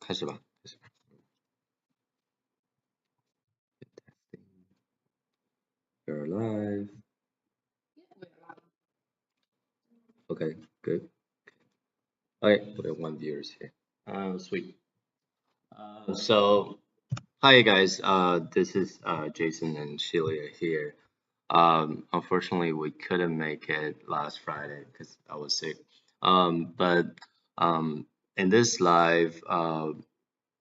开始吧。You're live. Okay, good. Okay, we have 1 viewer here. Sweet. So, hi guys. This is Jason and Sheila here. Unfortunately, we couldn't make it last Friday because I was sick. But in this live,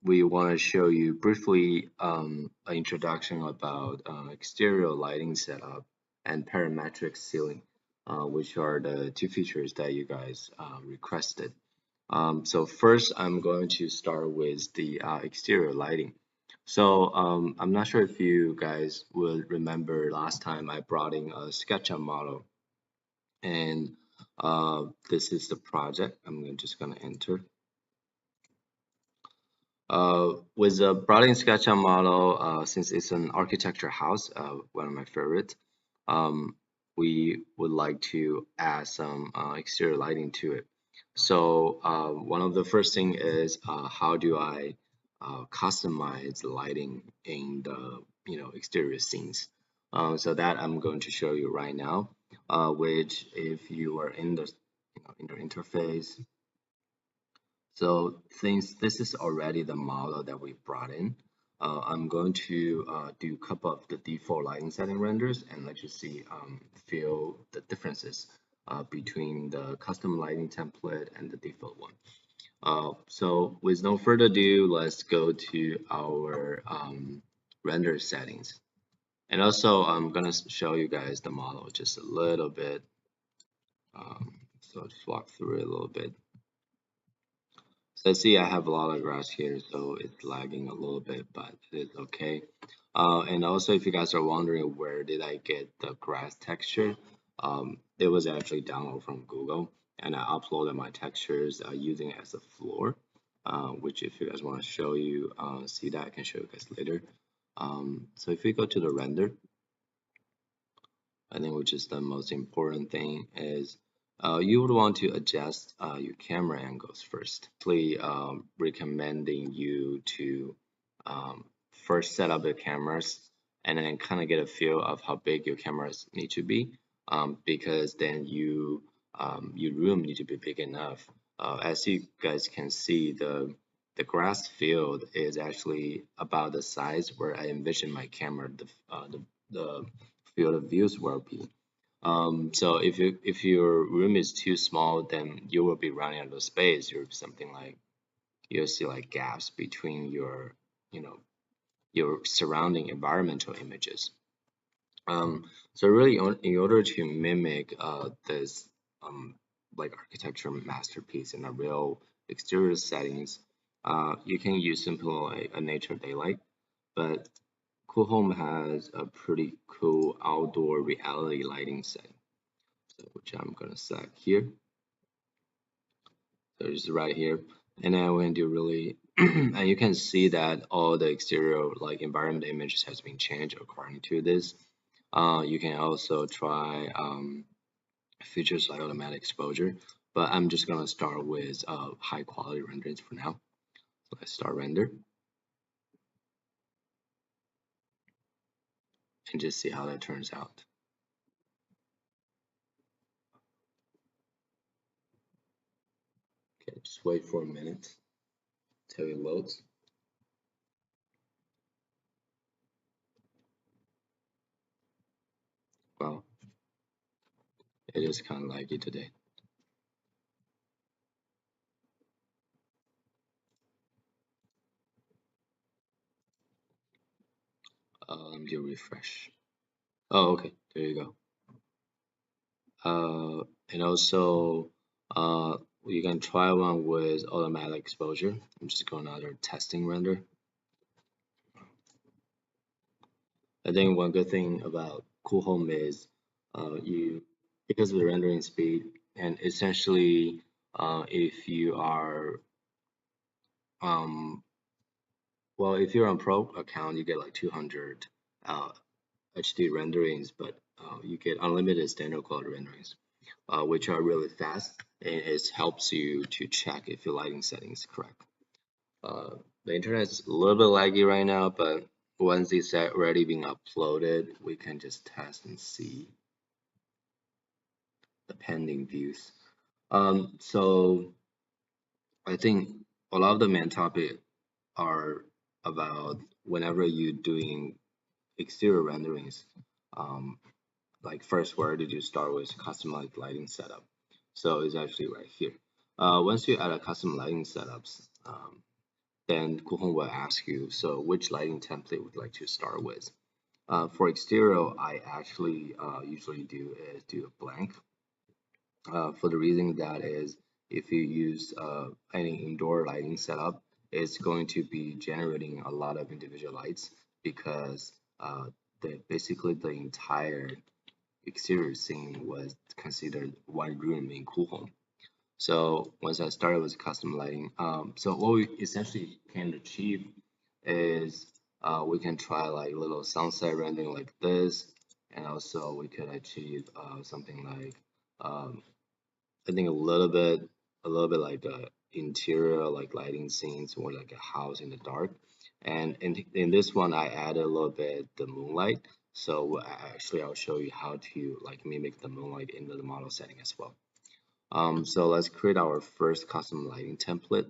we want to show you briefly an introduction about exterior lighting setup and parametric ceiling, which are the two features that you guys requested. So first, I'm going to start with the exterior lighting. So I'm not sure if you guys would remember last time I brought in a SketchUp model, and this is the project. I'm just going to enter. With the brought in SketchUp model, since it's an architecture house, one of my favorite, we would like to add some exterior lighting to it. So one of the first thing is how do I customize the lighting in the exterior scenes. So that I'm going to show you right now, which if you are in the in the interface. So since this is already the model that we brought in, I'm going to do a couple of the default lighting setting renders and let you see feel the differences between the custom lighting template and the default one. So with no further ado, let's go to our render settings. And also I'm gonna show you guys the model just a little bit. So just walk through it a little bit. So see, I have a lot of grass here, so it's lagging a little bit, but it's okay. And also, if you guys are wondering where did I get the grass texture, it was actually downloaded from Google, and I uploaded my textures using it as a floor, which if you guys want to show you, see that, I can show you guys later. So if we go to the render, I think which is the most important thing is you would want to adjust your camera angles first. Recommending you to first set up your cameras and then kind of get a feel of how big your cameras need to be, because then your room need to be big enough. As you guys can see, the grass field is actually about the size where I envision my camera the field of views will be. So if your room is too small, then you will be running out of space. You're something like you'll see like gaps between your your surrounding environmental images. So really, in order to mimic this like architecture masterpiece in a real exterior settings, you can use simple a nature daylight, but Coohom has a pretty cool outdoor reality lighting setting, so which I'm gonna select here. So it's right here, and then when you really and you can see that all the exterior like environment images has been changed according to this. You can also try features like automatic exposure, but I'm just gonna start with high quality renderings for now. So let's start render and just see how that turns out. Okay, just wait for a minute till it loads. Well, it is kind of laggy today. Let me do refresh. Oh, okay, there you go. And also, you can try one with automatic exposure. I'm just going another testing render. I think one good thing about Coohom is because of the rendering speed, and essentially if you are well, if you're on Pro account, you get like 200 HD renderings, but you get unlimited standard quality renderings. which are really fast, and it helps you to check if your lighting setting is correct. The internet is a little bit laggy right now, but once it's already being uploaded, we can just test and see the pending views. So I think a lot of the main topic are about whenever you're doing exterior renderings, um, like first, where did you start with customized lighting setup? So it's actually right here. Once you add a custom lighting setups, then Coohom will ask you, so which lighting template would you like to start with? For exterior, I actually usually do a blank. For the reason that is, if you use any indoor lighting setup, it's going to be generating a lot of individual lights because basically the entire exterior scene was considered one room in Coohom. So once I started with custom lighting, so what we essentially can achieve is we can try like little sunset rendering like this, and also we could achieve something like I think a little bit like interior like lighting scenes or like a house in the dark. And in this one, I added a little bit the moonlight. So actually, I'll show you how to like mimic the moonlight into the model setting as well. So let's create our first custom lighting template,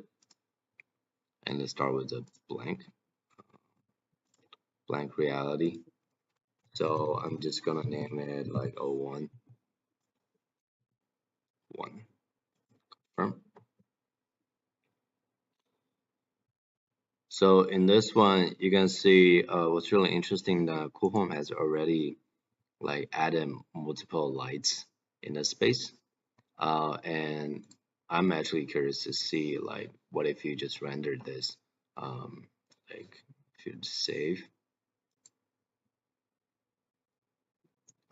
and let's start with a blank reality. So I'm just gonna name it like 01 1 firm. So in this one, you can see what's really interesting that Coohom has already like added multiple lights in the space. And I'm actually curious to see like what if you just rendered this, like if you save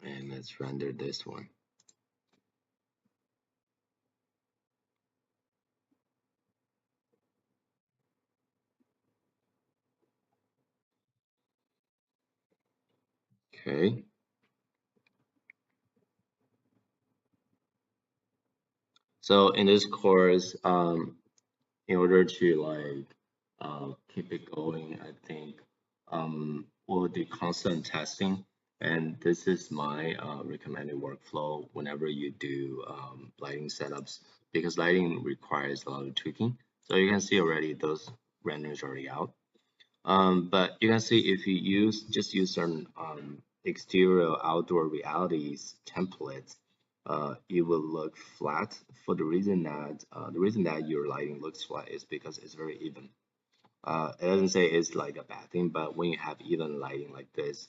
and let's render this one. Okay. So in this course, in order to like keep it going, I think we'll do constant testing, and this is my recommended workflow whenever you do lighting setups, because lighting requires a lot of tweaking. So you can see already those renders already out. But you can see if you use certain exterior outdoor realities templates, it will look flat for the reason that your lighting looks flat is because it's very even. It doesn't say it's like a bad thing, but when you have even lighting like this,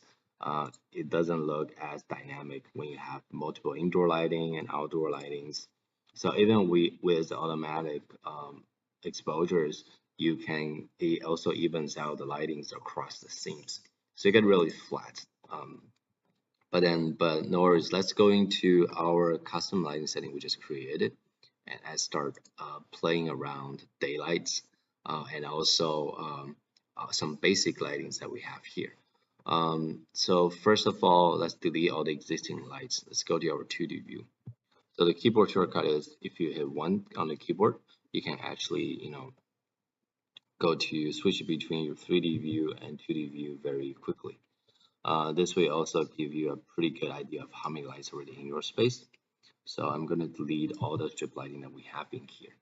it doesn't look as dynamic when you have multiple indoor lighting and outdoor lightings. So even with automatic exposures, it also evens out the lightings across the scenes. So you get really flat. But no worries, let's go into our custom lighting setting we just created, and I start playing around daylights and also some basic lightings that we have here. So first of all, let's delete all the existing lights. Let's go to our 2D view. So the keyboard shortcut is if you hit 1 on the keyboard, you can actually, go to switch between your 3D view and 2D view very quickly. This will also give you a pretty good idea of how many lights are already in your space. So I'm going to delete all the strip lighting that we have in here.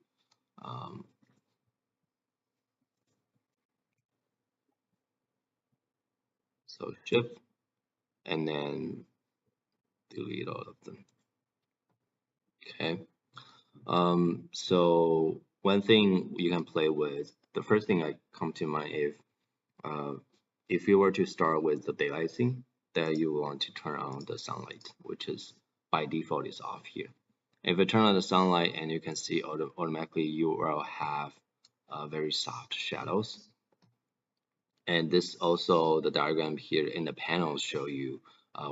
So strip, and then delete all of them. Okay. So one thing you can play with, the first thing I come to mind if you were to start with the daylight scene, then you want to turn on the sunlight, which is by default is off here. If you turn on the sunlight, and you can see automatically you will have very soft shadows. And this also, the diagram here in the panels show you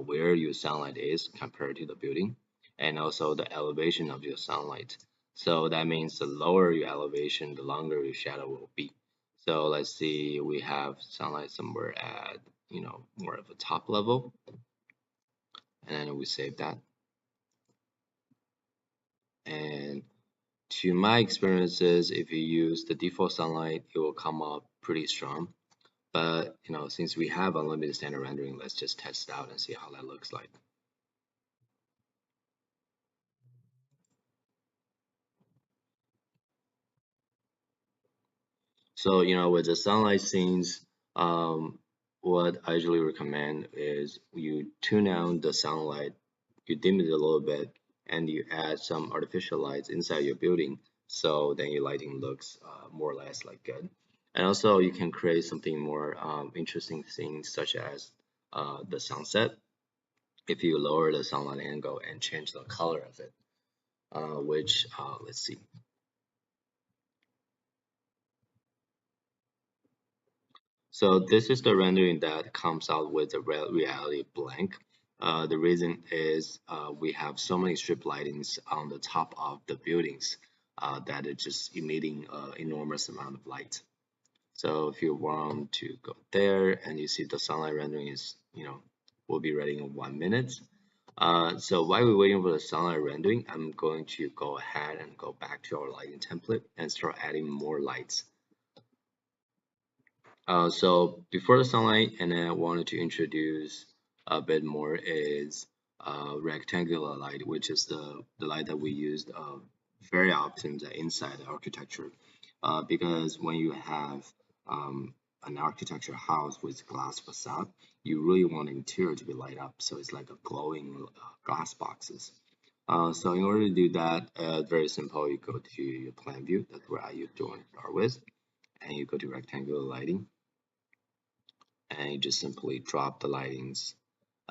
where your sunlight is compared to the building, and also the elevation of your sunlight. So that means the lower your elevation, the longer your shadow will be. So let's see, we have sunlight somewhere at, more of a top level, and then we save that. And to my experiences, if you use the default sunlight, it will come up pretty strong. But since we have unlimited standard rendering, let's just test it out and see how that looks like. So, with the sunlight scenes, what I usually recommend is you tune down the sunlight, you dim it a little bit, and you add some artificial lights inside your building, so then your lighting looks more or less like good. And also, you can create something more interesting things, such as the sunset. If you lower the sunlight angle and change the color of it, which let's see. So this is the rendering that comes out with the reality blank. The reason is we have so many strip lightings on the top of the buildings that it's just emitting enormous amount of light. So if you want to go there and you see the sunlight rendering is, will be ready in 1 minute. So while we're waiting for the sunlight rendering, I'm going to go ahead and go back to our lighting template and start adding more lights. So before the sunlight, and then I wanted to introduce a bit more is rectangular light, which is the light that we used very often inside the architecture. Because when you have an architecture house with glass facade, you really want the interior to be light up, so it's like a glowing glass boxes. So in order to do that, very simple, you go to your plan view, that's where I usually want to start with, and you go to rectangular lighting, and you just simply drop the lightings.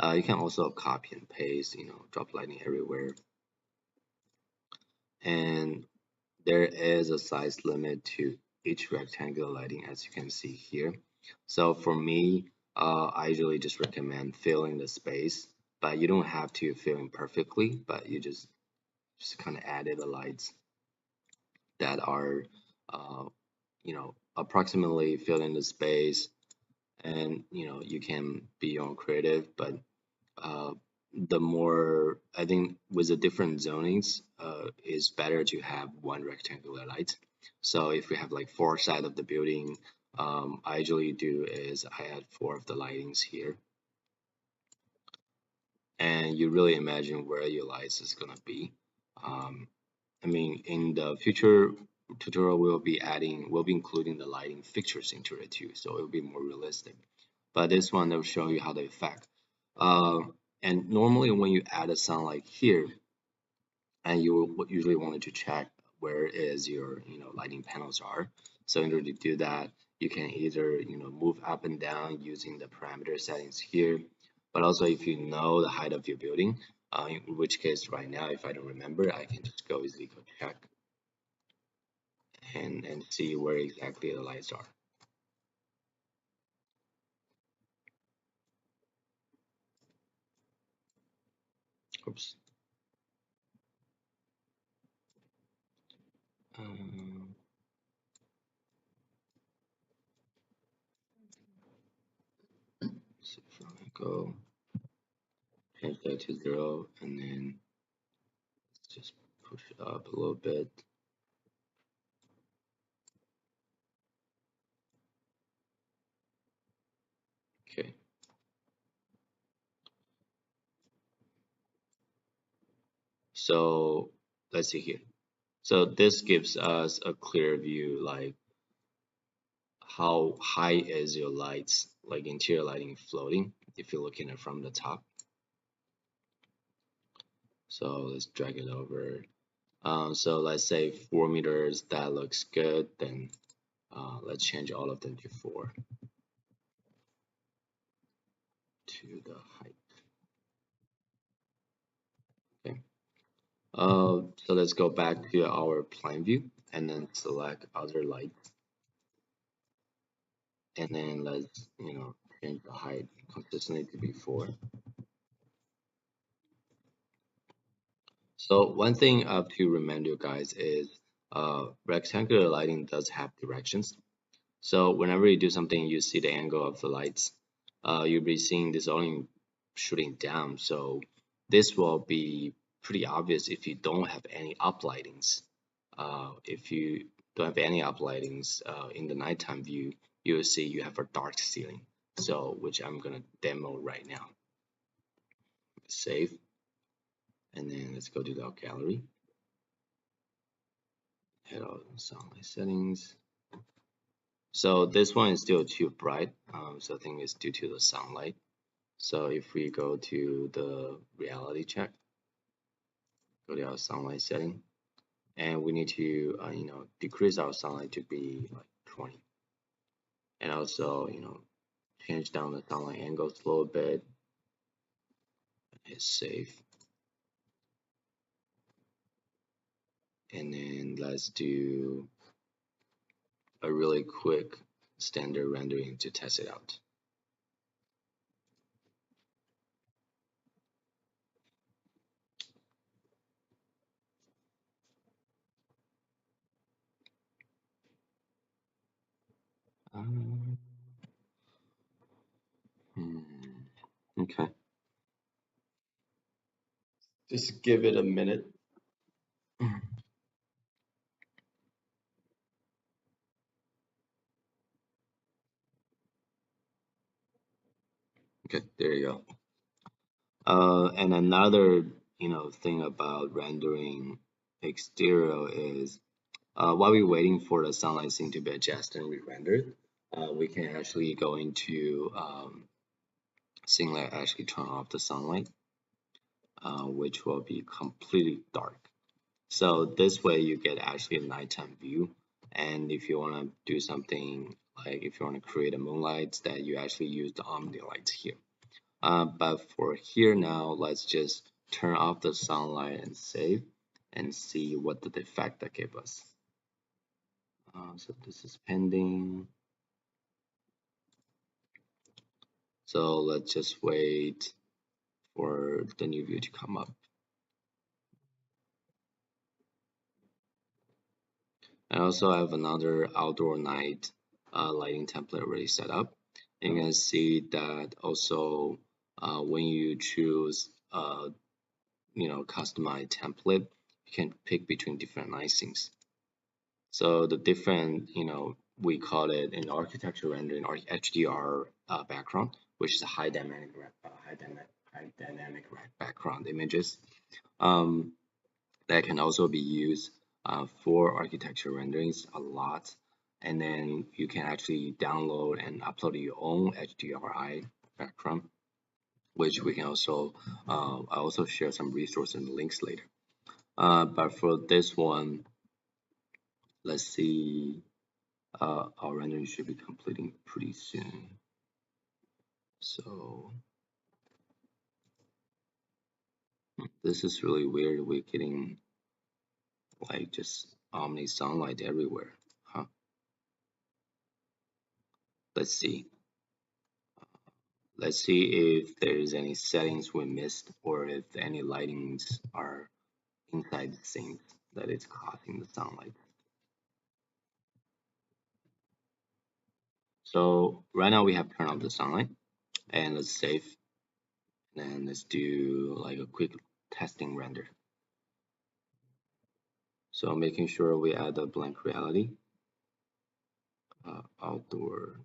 You can also copy and paste, drop lighting everywhere. And there is a size limit to each rectangular lighting, as you can see here. So for me, I usually just recommend filling the space, but you don't have to fill in perfectly, but you just kind of added the lights that are, approximately filling the space, and you can be your own creative, but the more I think with the different zonings, it's better to have one rectangular light. So if we have like 4 sides of the building, I usually do is I add 4 of the lightings here, and you really imagine where your lights is gonna be. I mean, in the future tutorial, we'll be including the lighting fixtures into it too, so it'll be more realistic. But this one will show you how they affect. And normally when you add a sunlight here, and you usually wanted to check where is your lighting panels are. So in order to do that, you can either move up and down using the parameter settings here, but also if you know the height of your building, in which case right now if I don't remember, I can just go easily go check and see where exactly the lights are. Oops. Um, so if I go change that to 0, and then let's just push it up a little bit. Okay. So let's see here. So this gives us a clear view, like how high is your lights, like interior lighting floating, if you're looking at it from the top. So let's drag it over. So let's say 4 meters, that looks good. Then let's change all of them to 4 to the height. Okay. So let's go back to our plan view and then select other light, and then let's change the height consistently to be 4. So one thing I have to remind you guys is rectangular lighting does have directions. So whenever you do something, you see the angle of the lights, you'll be seeing this only shooting down. So this will be pretty obvious if you don't have any uplightings. If you don't have any uplightings in the nighttime view, you will see you have a dark ceiling. So, which I'm gonna demo right now. Save, and then let's go to the gallery. Head out sunlight settings. So this one is still too bright, so I think it's due to the sunlight. So if we go to the reality check, go to our sunlight setting, and we need to decrease our sunlight to be like 20, and also change down the sunlight angles a little bit. Hit save, and then let's do a really quick standard rendering to test it out. Okay, just give it a minute. Okay, there you go. And another thing about rendering exterior is while we're waiting for the sunlight scene to be adjusted and re-rendered, we can actually go into scene light, actually turn off the sunlight, which will be completely dark. So this way you get actually a nighttime view. And if you want to do something like if you want to create a moonlight, that you actually use the omni lights here. But for here now, let's just turn off the sunlight and save and see what the effect that gave us. So this is pending. So let's just wait for the new view to come up. I also have another outdoor night lighting template already set up. And you can see that also when you choose customized template, you can pick between different licensings. So the different, we call it in architecture rendering or HDR background, which is a high dynamic background images. That can also be used for architecture renderings a lot. And then you can actually download and upload your own HDRI background, which we can also I also share some resources and links later. But for this one, let's see, our rendering should be completing pretty soon. So this is really weird. We're getting like just omni sunlight everywhere, huh? Let's see. Let's see if there's any settings we missed or if any lightings are inside the sink that is causing the sunlight. So right now we have turned off the sunlight, and let's save, and then let's do like a quick testing render. So making sure we add a blank reality, outdoor,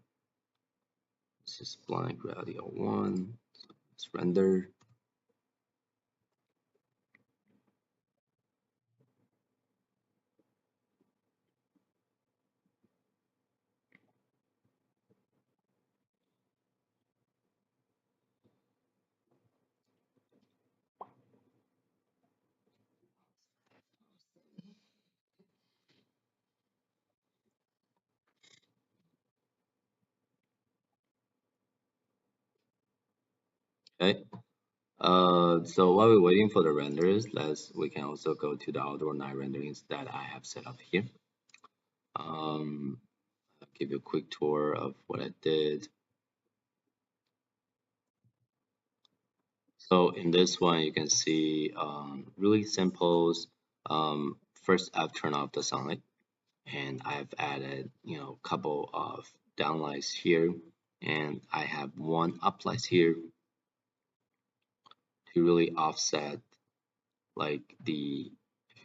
this is blank reality 01, so let's render. Okay. So while we're waiting for the renders, we can also go to the outdoor night renderings that I have set up here. I'll give you a quick tour of what I did. So in this one, you can see really simple. First, I've turned off the sunlight, and I've added a couple of downlights here, and I have one uplight here to really offset like if you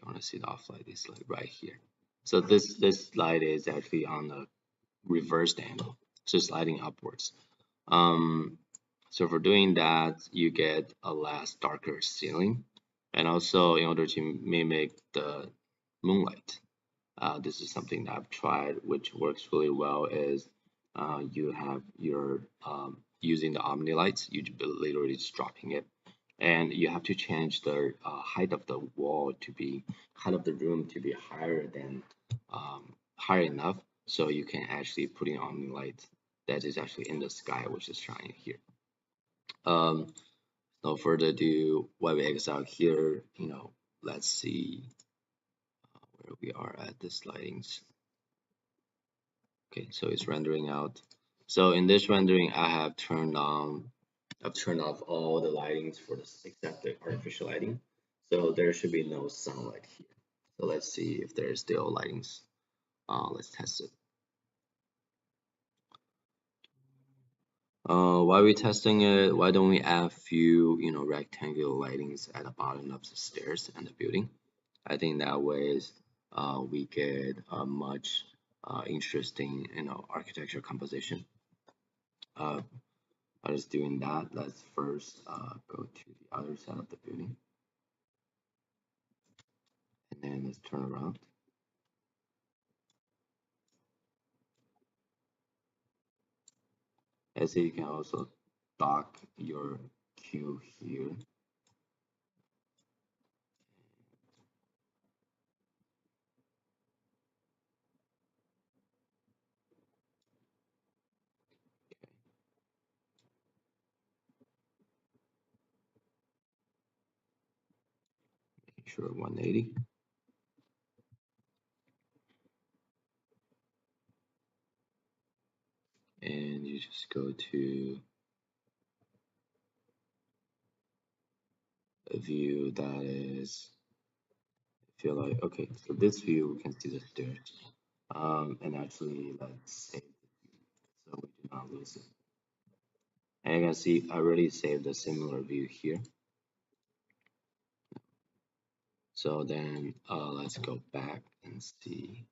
want to see the off light, it's like right here. So this light is actually on the reversed angle, so sliding upwards. So for doing that, you get a less darker ceiling, and also in order to mimic the moonlight, this is something that I've tried, which works really well. Is you have your using the Omni lights, you literally just dropping it, and you have to change the height of the wall to be height of the room to be higher than higher enough so you can actually put in Omni light that is actually in the sky, which is shining here. No further ado, while we exit out here, let's see where we are at the slidings. Okay, so it's rendering out. So in this rendering, I've turned off all the lightings for this except the artificial lighting. So there should be no sunlight here. So let's see if there's still lightings. Let's test it. While we're testing it, why don't we add a few, rectangular lightings at the bottom of the stairs and the building? I think that way we get a much interesting, architecture composition. While it's doing that, let's first go to the other side of the building, and then let's turn around. As you can also dock your queue here. Make sure 180. And you just go to a view that is, I feel like, okay, so this view we can see the stairs. And actually let's save it so we do not lose it. And you can see I already saved a similar view here. So then let's go back and see.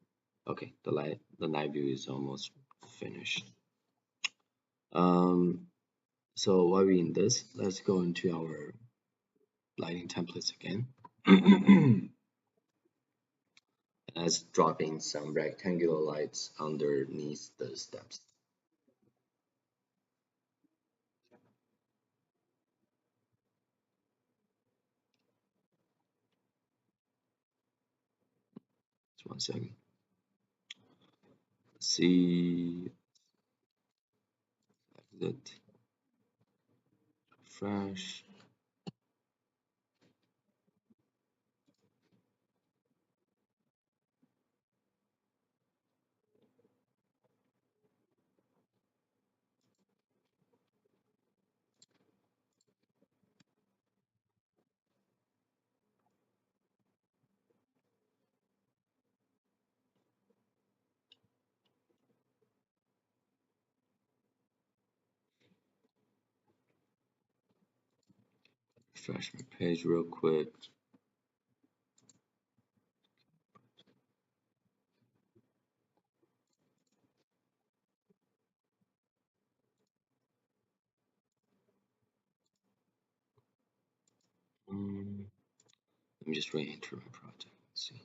Okay, the night view is almost finished. So while we're in this, let's go into our lighting templates again. Let's drop in some rectangular lights underneath the steps. Just 1 second. Let's see. Exit. Refresh. Refresh my page real quick. Let me just re-enter my project. Let's see.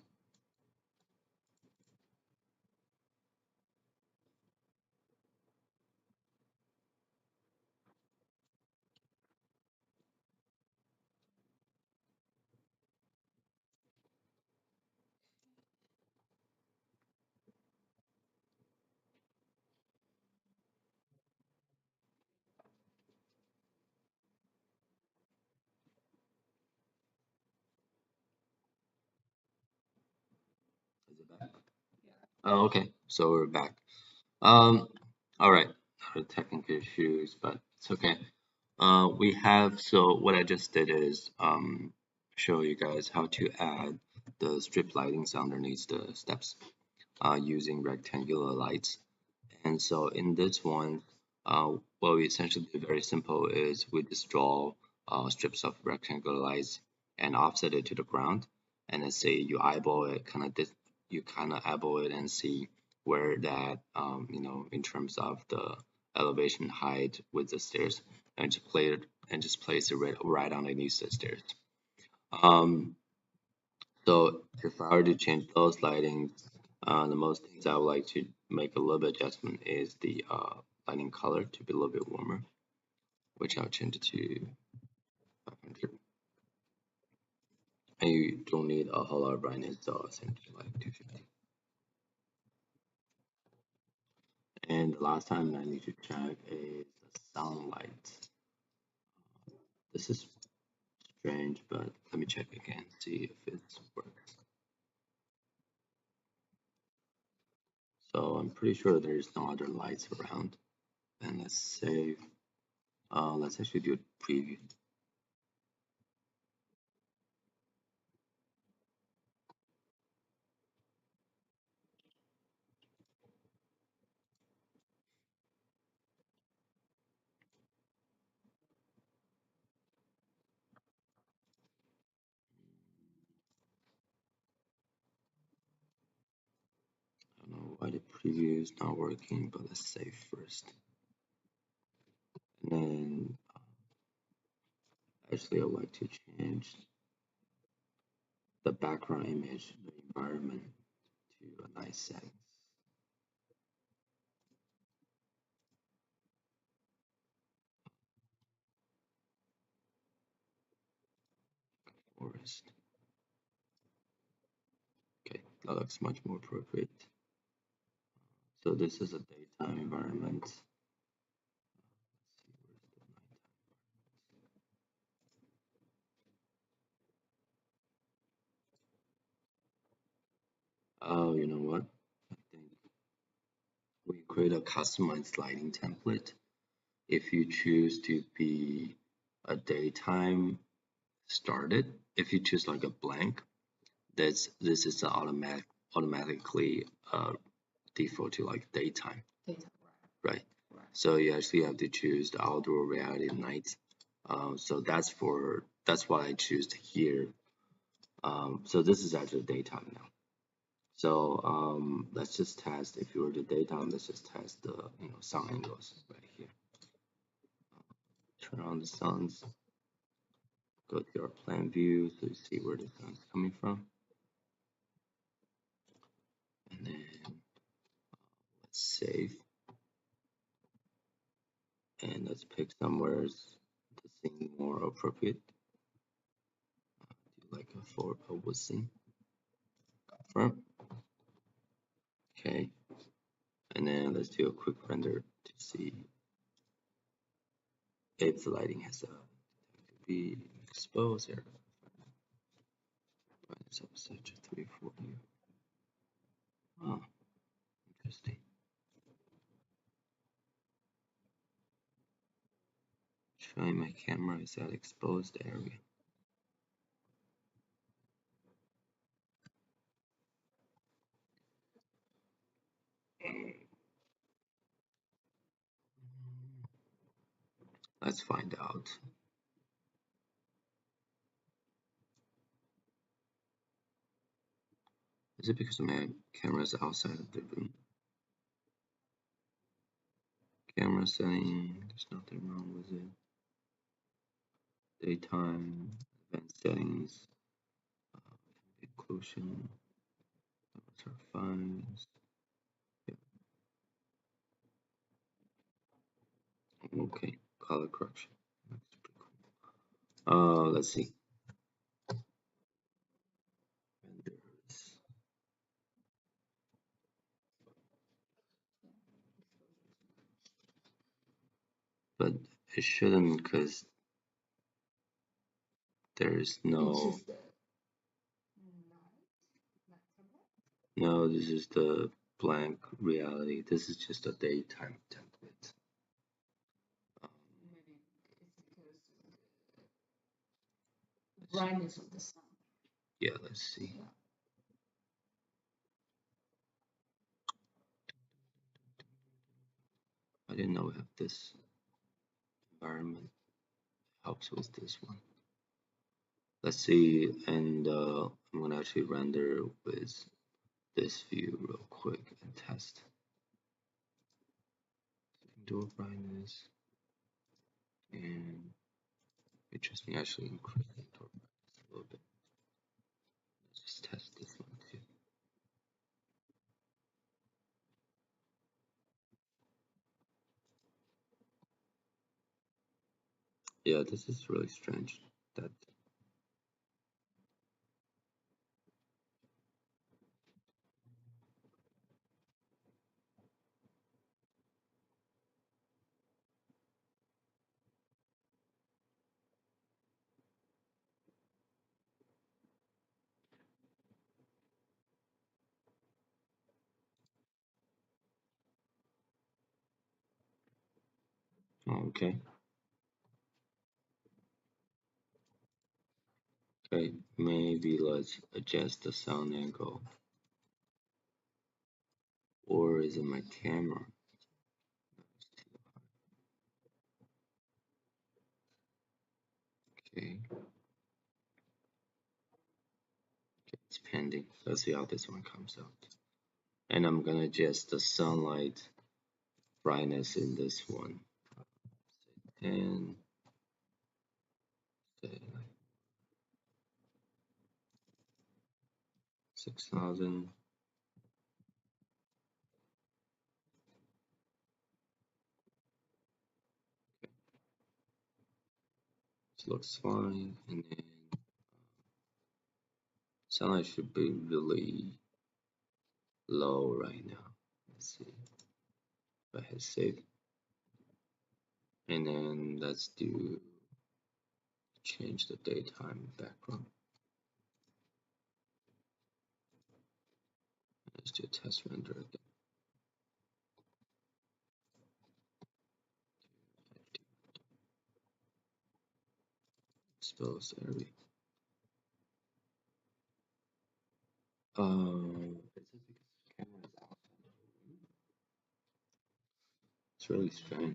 Is it back? Oh, okay. So we're back. All right. Technical issues, but it's okay. We have, so what I just did is show you guys how to add the strip lightings underneath the steps using rectangular lights. And so in this one, what we essentially do very simple is we just draw strips of rectangular lights and offset it to the ground, and then say you eyeball it, you kind of eyeball it and see where that in terms of the elevation height with the stairs, and just place it right underneath the stairs. So if I were to change those lightings, the most things I would like to make a little bit adjustment is the lighting color to be a little bit warmer, which I'll change it to 500. And you don't need a whole lot of brightness, so I'll change it like 250. And the last time I need to check is the sunlight. This is strange, but let me check again, see if it works. So I'm pretty sure there's no other lights around. And let's save. Let's actually do a preview. I don't know why the preview is not working, but let's save first. And then actually I'd like to change the background image, the environment, to a nice setting. Forest. Okay, that looks much more appropriate. So this is a daytime environment. Oh, you know what? I think we create a customized lighting template. If you choose to be a daytime started, if you choose like a blank, this is automatically default to like daytime. Right. So you actually have to choose the outdoor reality night. So that's why I choose here. So this is actually daytime now. So let's just test. If you were the daytime, let's just test the sun angles right here. Turn on the suns. Go to our plan view so you see where the sun's coming from. And then let's save. And let's pick somewhere to sing more appropriate. Do like a wood scene. Confirm. Okay. And then let's do a quick render to see if the lighting has to be exposed here. Brightness of such a 340. Oh, interesting. Showing my camera is at exposed area. Let's find out. Is it because my camera is outside of the room? Camera setting, there's nothing wrong with it. Daytime, advanced settings, inclusion, those are fines. Yep. Okay, color correction. That's pretty cool. Let's see. Renders. But it shouldn't, because there's no. No, this is the blank reality. This is just a daytime template. Brightness of the sun. Yeah, let's see. I didn't know we have this environment. Helps with this one. Let's see, and I'm gonna actually render with this view real quick and test. Door brightness, and interesting, actually increase the door brightness a little bit. Let's just test this one too. Yeah, this is really strange. That okay. Okay, maybe let's adjust the sound angle, or is it my camera? Okay, it's pending. Let's see how this one comes out. And I'm gonna adjust the sunlight brightness in this one. And say 6,000. This looks fine. And then sunlight should be really low right now. Let's see. If I hit save. And then let's do change the daytime background. Let's do test render again. Expose area. It's really strange.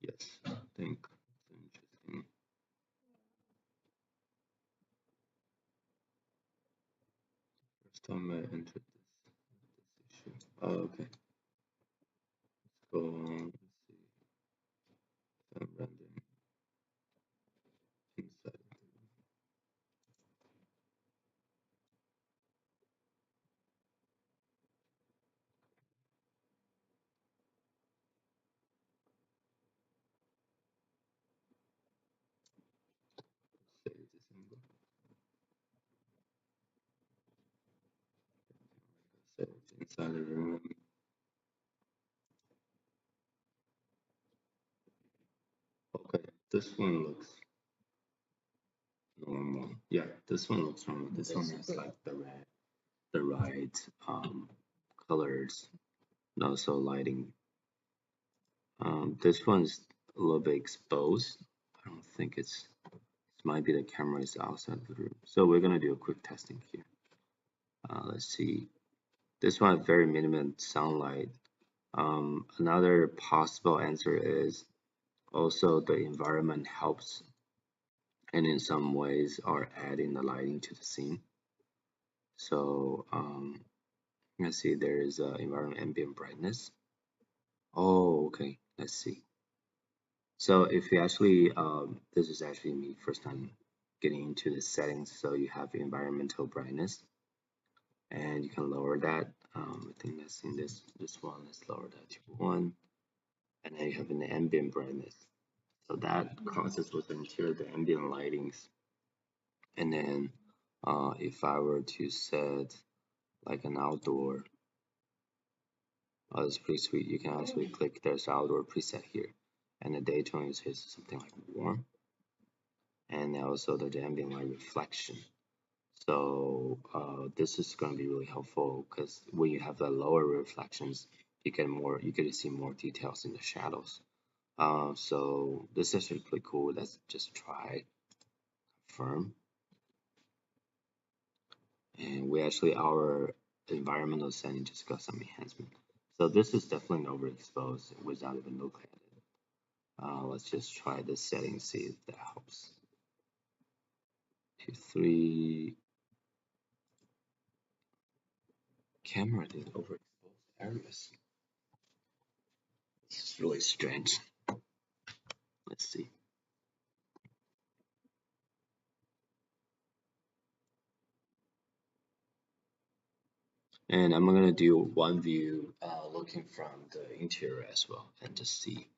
Yes, I think it's interesting. First time I entered this issue. Oh, okay. Let's go on. Let's see. I'm rendering inside. Save this angle. Save it inside the room. Okay, this one looks normal. Yeah, this one looks normal. This one has like the right colors, and also lighting. This one's a little bit exposed. I don't think it's. This might be the camera is outside of the room. So we're gonna do a quick testing here. Let's see. This one has very minimum sunlight. Another possible answer is also the environment helps, and in some ways are adding the lighting to the scene. So let's see, there is environment ambient brightness. Oh, okay. Let's see. So if you actually, this is actually me first time getting into the settings. So you have environmental brightness, and you can lower that. I think that's in this one. Let's lower that to 1, and then you have an ambient brightness. So that causes with the interior the ambient lightings. And then if I were to set like an outdoor, oh, it's pretty sweet. You can actually click this outdoor preset here, and the daytime is something like warm, and also the ambient light reflection. So this is going to be really helpful because when you have the lower reflections, you get to see more details in the shadows. So this is actually pretty cool. Let's just try confirm, and we actually our environmental setting just got some enhancement. So this is definitely overexposed without even looking at it. Let's just try the settings, see if that helps. 2, 3. Camera in overexposed areas. This is really strange. Let's see. And I'm gonna do one view looking from the interior as well, and just see.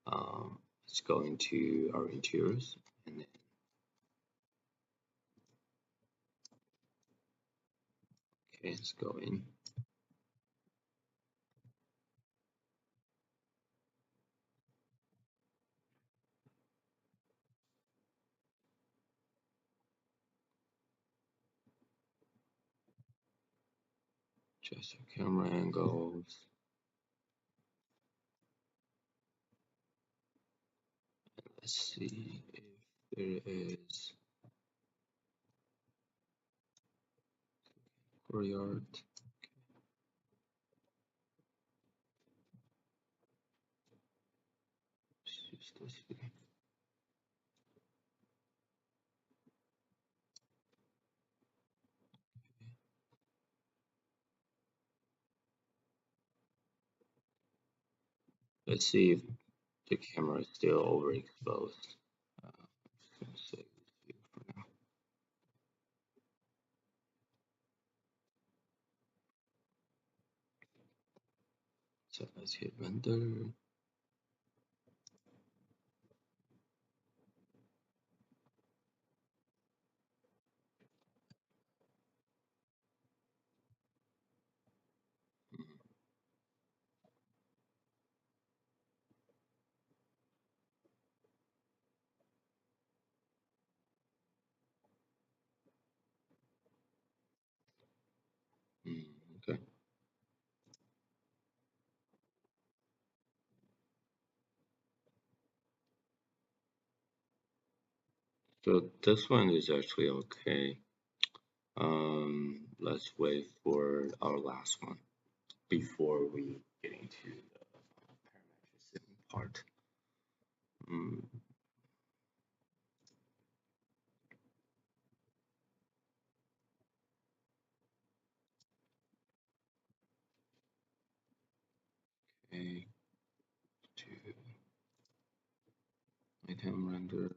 Let's go into our interiors, and then okay, let's go in. Adjust your camera angles. Let's see if there is courtyard. Let's use this view. Let's see if the camera is still overexposed. I'm just gonna save this view for now. So let's hit render. Okay. So this one is actually okay. Let's wait for our last one before we get into the parametric part. Okay, to item render.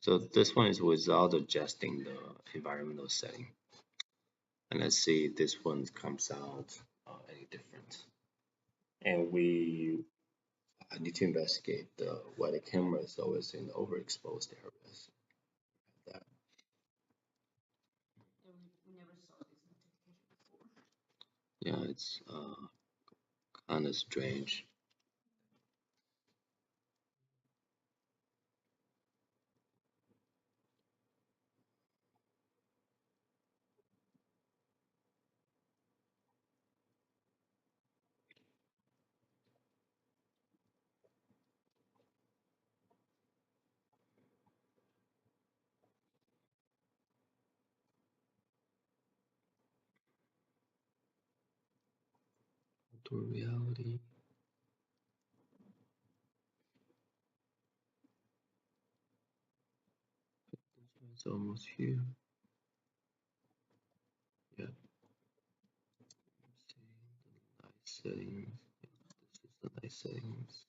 So this one is without adjusting the environmental setting. And let's see if this one comes out any different. And I need to investigate why the camera is always in overexposed areas. That. Yeah, it's kind of strange. Outdoor reality. It's almost here. Yeah. Nice settings. This is the nice settings.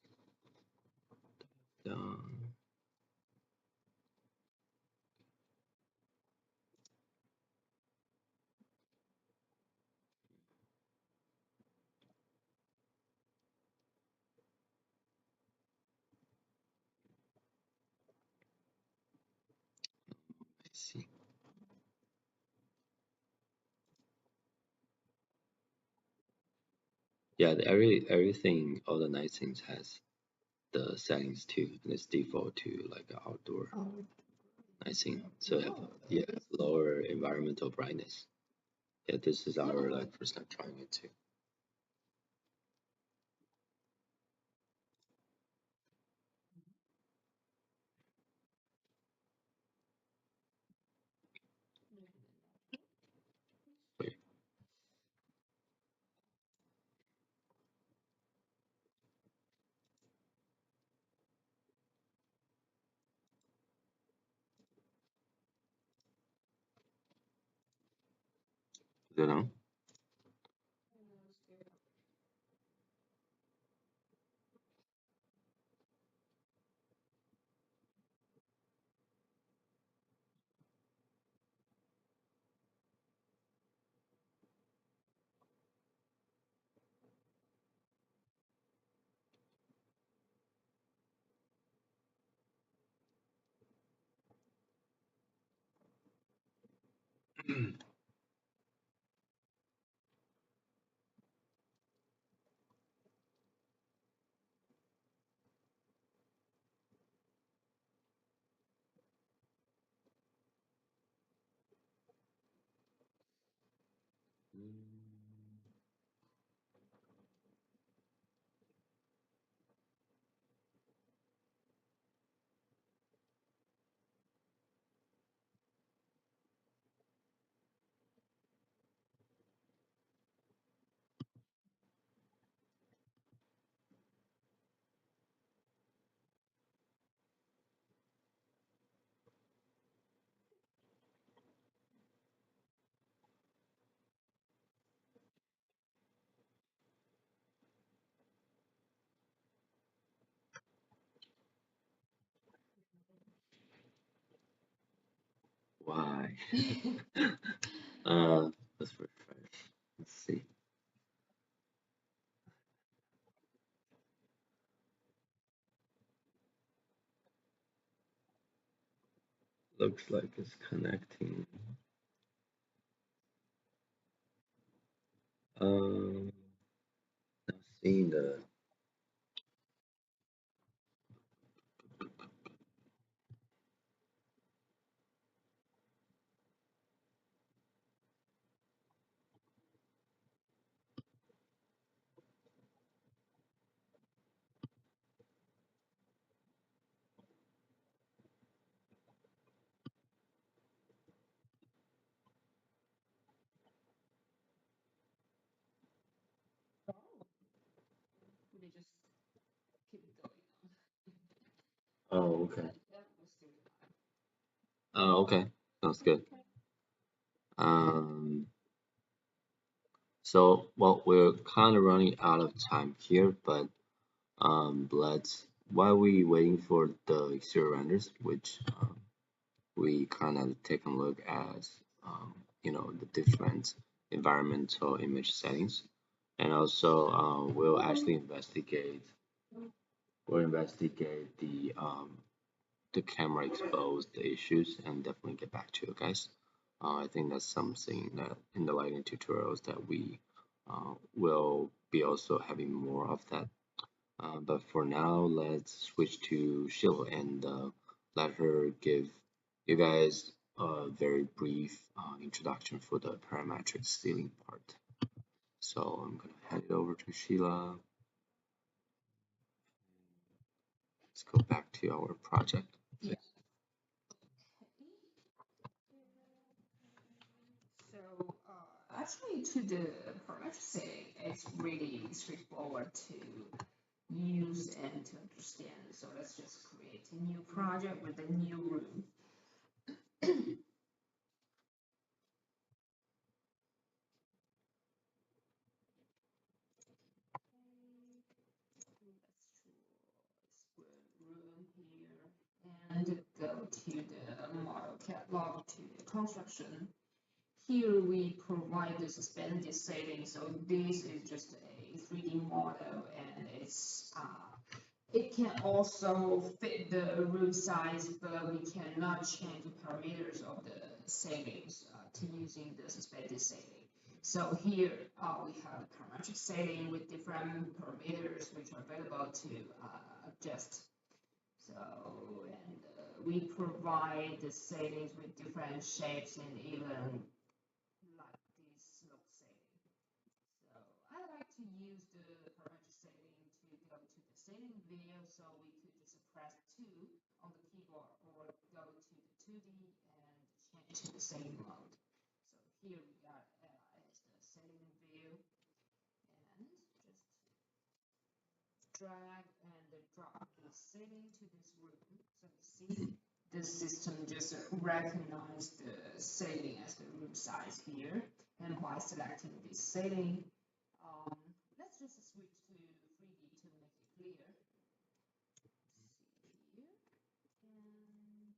Down. I see. Yeah, everything, all the nice things has the settings too, and it's default to like outdoor icing. So yeah, lower environmental brightness. Yeah, this is our like first time trying it too. Wait. You know? Why? Let's refresh. Let's see. Looks like it's connecting. Um, not seeing the. Oh, okay. Oh, okay. Sounds good. Um, so well, we're kind of running out of time here, but let's while we waiting for the exterior renders, which we kind of take a look at, you know, the different environmental image settings, and also we'll investigate the camera exposed issues and definitely get back to you guys. I think that's something that in the lighting tutorials that we will be also having more of that. But for now, let's switch to Sheila and let her give you guys a very brief introduction for the parametric ceiling part. So I'm gonna hand it over to Sheila. Let's go back to our project. Yeah. So actually, to the parametric setting, it's really straightforward to use and to understand. So let's just create a new project with a new room. Let's choose room here and go to the model catalog to the construction. Here we provide the suspended setting. So this is just a 3D model, and it can also fit the room size, but we cannot change the parameters of the settings to using the suspended setting. So here we have the parametric setting with different parameters which are available to adjust. So, and we provide the settings with different shapes and even like this slope setting. So I like to use the parametric setting to go to the setting view, so we could just press 2 on the keyboard or go to the 2D and change to the setting mode. So here we got as the setting view, and just drag and drop the setting to this room. So you see the system just recognize the setting as the room size here. And by selecting this setting, let's just switch to 3D to make it clear. See here, and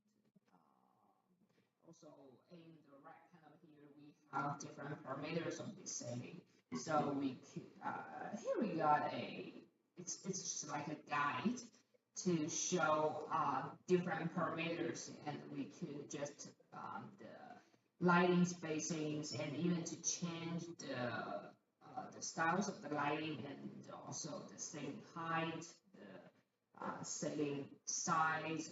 also in the right panel here, we have different parameters of this setting. So we could, here we got it's just like a guide to show different parameters, and we could just the lighting spacings and even to change the styles of the lighting and also the setting height, the setting size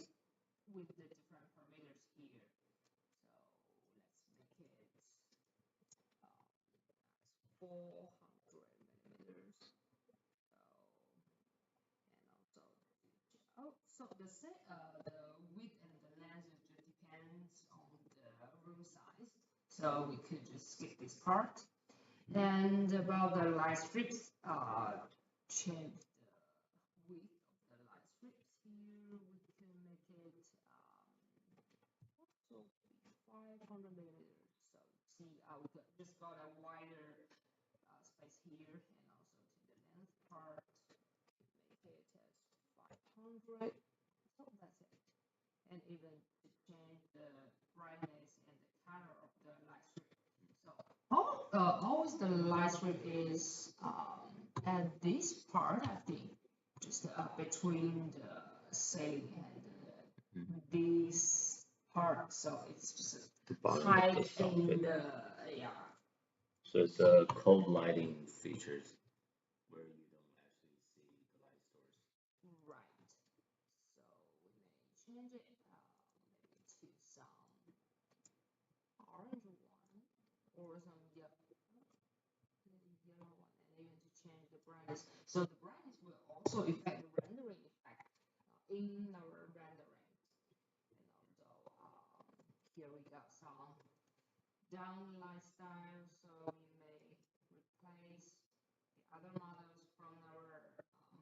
with the different parameters here. So let's make it 400 millimeters. So the width and the length just depends on the room size. So we could just skip this part. And about the light strips, change the width of the light strips here. We can make it also 500 millimeters. So see, we just got a wider space here, and also to the length part, make it as 500. So that's it. And even to change the brightness and the color of the light strip. So always the light strip is at this part, I think, just between the setting and this part. So it's just hide in the So it's a cold lighting features where you don't actually see the light source. Right. So we may change it maybe to some orange one or some yellow one, and even to change the brightness. So the brightness will also affect the rendering effect in our rendering. And also here we got some downlight style, so we may replace the other models from our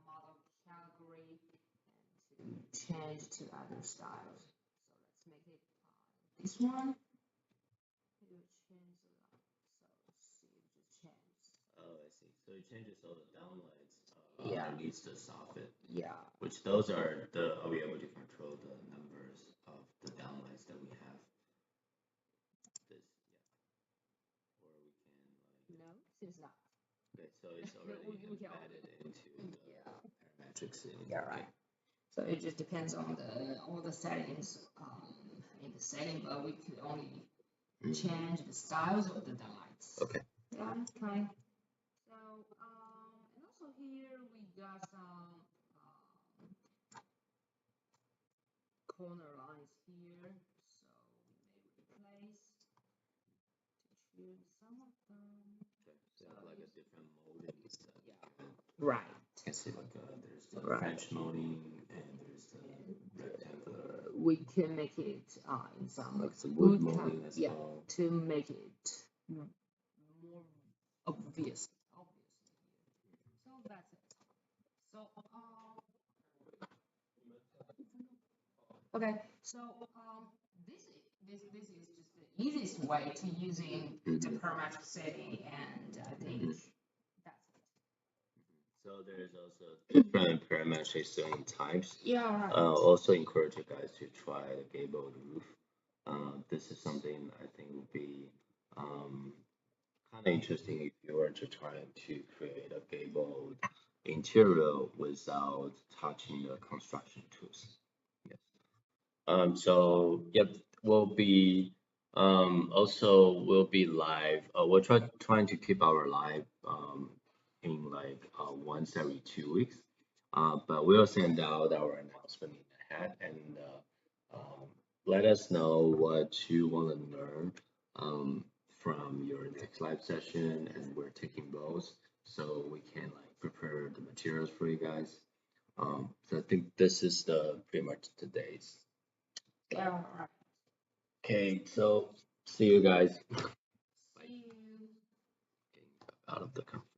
model category and to change to other styles. So let's make it this one. It will change a lot. So see, it just changed. Oh, I see. So it changes all the downlights Yeah. underneath the soffit. Yeah. Which those are are we able to control the numbers of the downlights that we have? This, yeah. Or we can like. No, seems not. Okay, so it's already embedded into the parametric setting. Yeah, right. So it just depends on all the settings in the setting, but we could only change the styles of the downlights. Okay. Yeah, okay. So and also here we got some corner lines here, so we may replace to choose some of them. Okay. So like a different molding stuff. Yeah. Right. I see like there's the French molding and there's the rectangular. We can make it in some like some wood molding as yeah, well. to make it more obvious. So that's it. So okay. So this is just the easiest way to using the parametric setting, and I think that's it. So there's also different parametric setting types. Yeah, right. Also encourage you guys to try the gabled roof. This is something I think would be kind of interesting if you were to try to create a gabled interior without touching the construction tools. Yes. So yep, we'll be we'll be live. We're trying to keep our live in like once every 2 weeks. But we'll send out our announcement in ahead and let us know what you want to learn from your next live session, and we're taking those so we can like prepare the materials for you guys. So I think this is the pretty much today's. Yeah. Okay, so see you guys. See you. Getting out of the conference.